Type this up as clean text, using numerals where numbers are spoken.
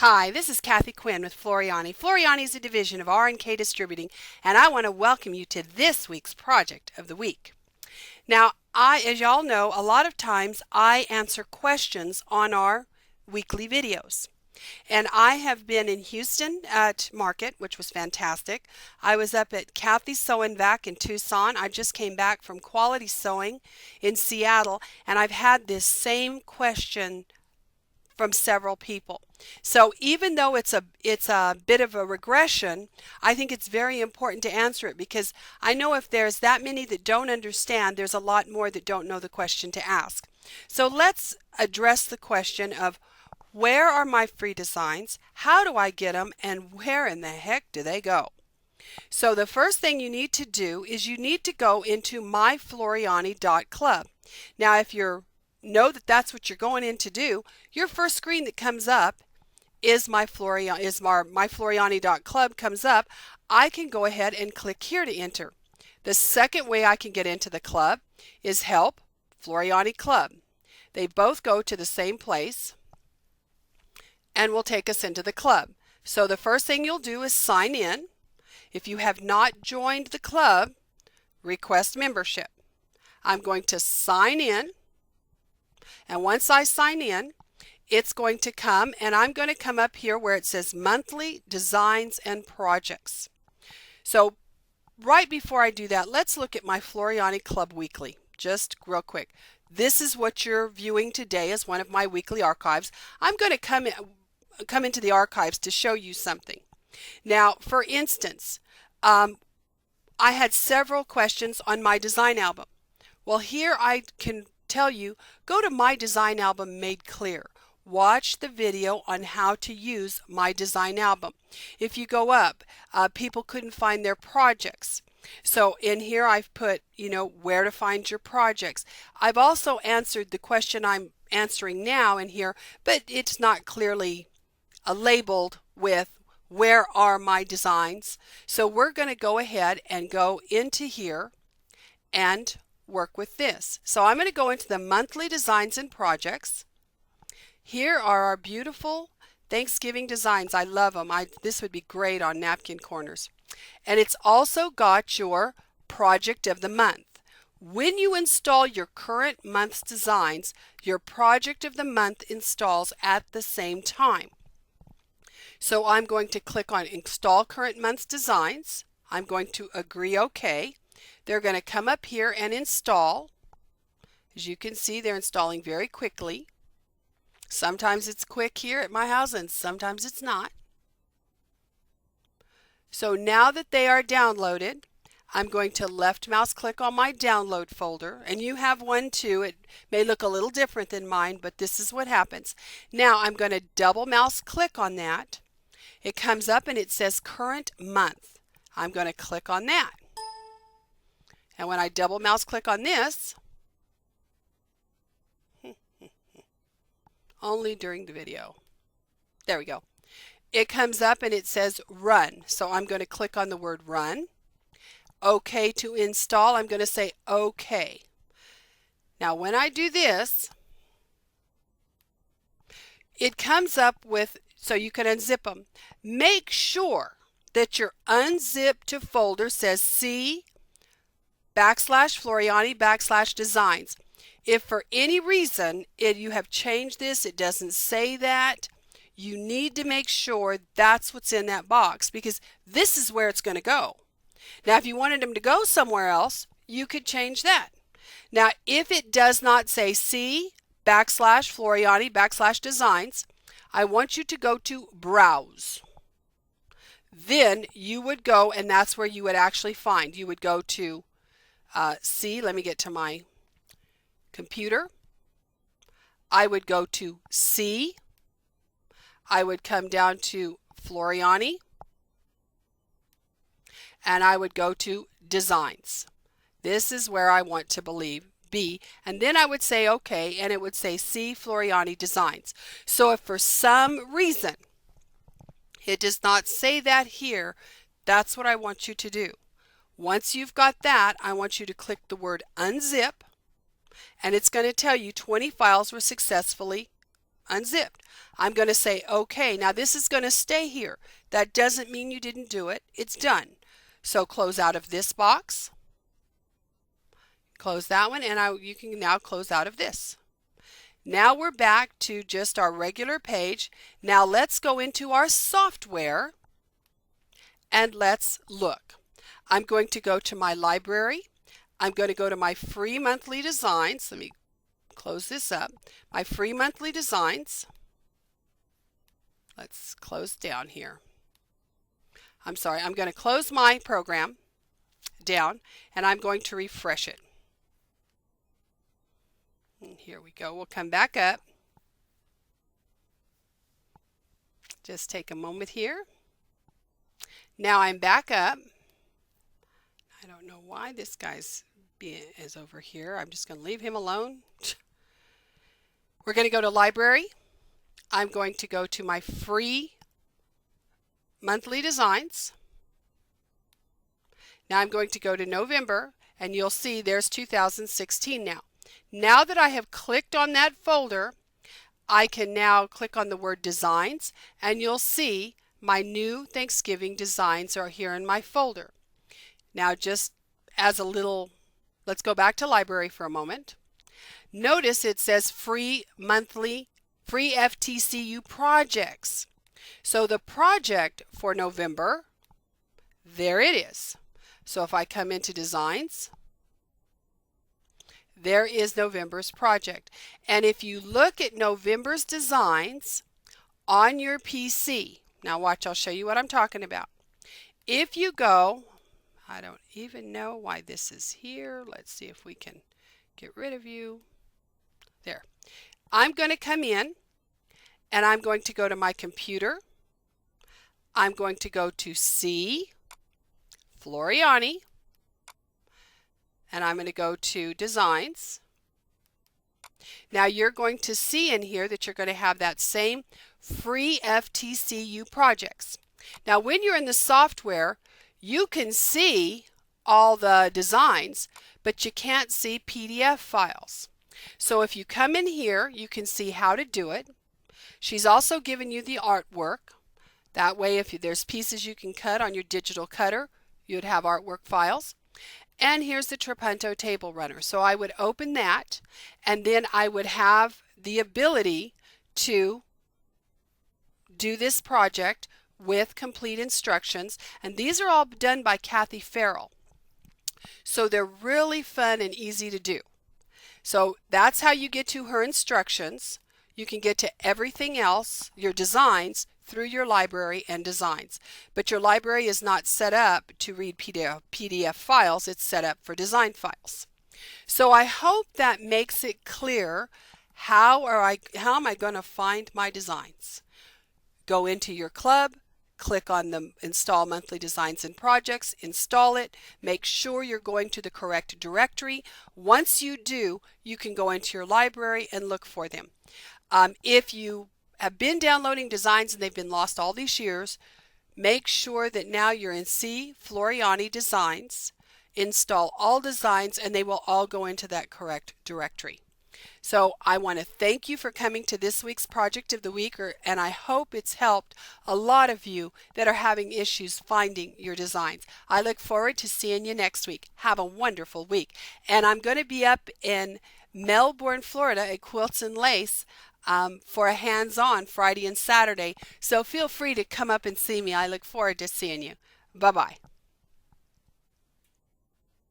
Hi, this is Kathy Quinn with Floriani. Floriani is a division of R&K Distributing, and I want to welcome you to this week's project of the week. Now, as y'all know, a lot of times I answer questions on our weekly videos. And I have been in Houston at Market, which was fantastic. I was up at Kathy's Sewing Vac in Tucson. I just came back from Quality Sewing in Seattle, and I've had this same question from several people. So even though it's a bit of a regression, I think it's very important to answer it because I know if there's that many that don't understand, there's a lot more that don't know the question to ask. So let's address the question of where are my free designs, how do I get them, and where in the heck do they go? So the first thing you need to do is you need to go into myfloriani.club. Now if you're know that that's what you're going in to do, your first screen that comes up is myfloriani.club comes up. I can go ahead and click here to enter. The second way I can get into the club is Help Floriani Club. They both go to the same place and will take us into the club. So the first thing you'll do is sign in. If you have not joined the club, request membership. I'm going to sign in. And once I sign in, it's going to come and I'm going to come up here where it says monthly designs and projects. So right before I do that, let's look at my Floriani Club weekly, just real quick. This is what you're viewing today as one of my weekly archives. I'm going to come into the archives to show you something. Now, for instance, I had several questions on my design album. Well, here I can tell you, go to My Design Album Made Clear. Watch the video on how to use My Design Album. If you go up, people couldn't find their projects. So in here I've put, where to find your projects. I've also answered the question I'm answering now in here, but it's not clearly labeled with where are my designs. So we're going to go ahead and go into here and work with this. So I'm going to go into the monthly designs and projects. Here are our beautiful Thanksgiving designs. I love them. This would be great on napkin corners. And it's also got your project of the month. When you install your current month's designs, your project of the month installs at the same time. So I'm going to click on Install Current Month's Designs. I'm going to agree OK. They're going to come up here and install. As you can see, they're installing very quickly. Sometimes it's quick here at my house and sometimes it's not. So now that they are downloaded, I'm going to left mouse click on my download folder, and you have one too. It may look a little different than mine, but this is what happens. Now I'm going to double mouse click on that. It comes up and it says current month. I'm going to click on that. And when I double mouse click on this, only during the video. There we go. It comes up and it says run. So I'm going to click on the word run. OK to install. I'm going to say OK. Now when I do this, it comes up with, so you can unzip them. Make sure that your unzipped folder says C/Floriani/designs. If for any reason you have changed this, it doesn't say that, you need to make sure that's what's in that box because this is where it's going to go. Now if you wanted them to go somewhere else, you could change that. Now if it does not say C/Floriani/designs, I want you to go to Browse. Then you would go, and that's where you would actually find. You would go to C. Let me get to my computer. I would go to C. I would come down to Floriani. And I would go to Designs. This is where I want to be. And then I would say OK, and it would say C Floriani Designs. So if for some reason it does not say that here, that's what I want you to do. Once you've got that, I want you to click the word unzip, and it's going to tell you 20 files were successfully unzipped. I'm going to say okay. Now this is going to stay here. That doesn't mean you didn't do it. It's done. So close out of this box. Close that one, and you can now close out of this. Now we're back to just our regular page. Now let's go into our software and let's look. I'm going to go to my library. I'm going to go to my free monthly designs. Let me close this up. My free monthly designs. Let's close down here. I'm sorry, I'm going to close my program down and I'm going to refresh it. And here we go. We'll come back up. Just take a moment here. Now I'm back up. I don't know why this guy's is over here. I'm just going to leave him alone. We're going to go to library. I'm going to go to my free monthly designs. Now I'm going to go to November, and you'll see there's 2016 now. Now that I have clicked on that folder, I can now click on the word designs, and you'll see my new Thanksgiving designs are here in my folder. Now just as a little, let's go back to library for a moment. Notice it says free FTCU projects. So the project for November, there it is. So if I come into designs, there is November's project. And if you look at November's designs on your PC, now watch, I'll show you what I'm talking about. If you go, I don't even know why this is here. Let's see if we can get rid of you. There. I'm going to come in and I'm going to go to my computer. I'm going to go to C, Floriani, and I'm going to go to designs. Now you're going to see in here that you're going to have that same free FTCU projects. Now when you're in the software, you can see all the designs, but you can't see PDF files. So if you come in here, you can see how to do it. She's also given you the artwork. That way, if there's pieces you can cut on your digital cutter, you'd have artwork files. And here's the Trapunto table runner. So I would open that, and then I would have the ability to do this project with complete instructions. And these are all done by Kathy Farrell. So they're really fun and easy to do. So that's how you get to her instructions. You can get to everything else, your designs, through your library and designs. But your library is not set up to read PDF files, it's set up for design files. So I hope that makes it clear how am I going to find my designs. Go into your club, click on the Install Monthly Designs and Projects, install it, make sure you're going to the correct directory. Once you do, you can go into your library and look for them. If you have been downloading designs and they've been lost all these years, make sure that now you're in C, Floriani Designs, install all designs, and they will all go into that correct directory. So I want to thank you for coming to this week's Project of the Week, and I hope it's helped a lot of you that are having issues finding your designs. I look forward to seeing you next week. Have a wonderful week. And I'm going to be up in Melbourne, Florida at Quilts and Lace for a hands-on Friday and Saturday. So feel free to come up and see me. I look forward to seeing you. Bye-bye.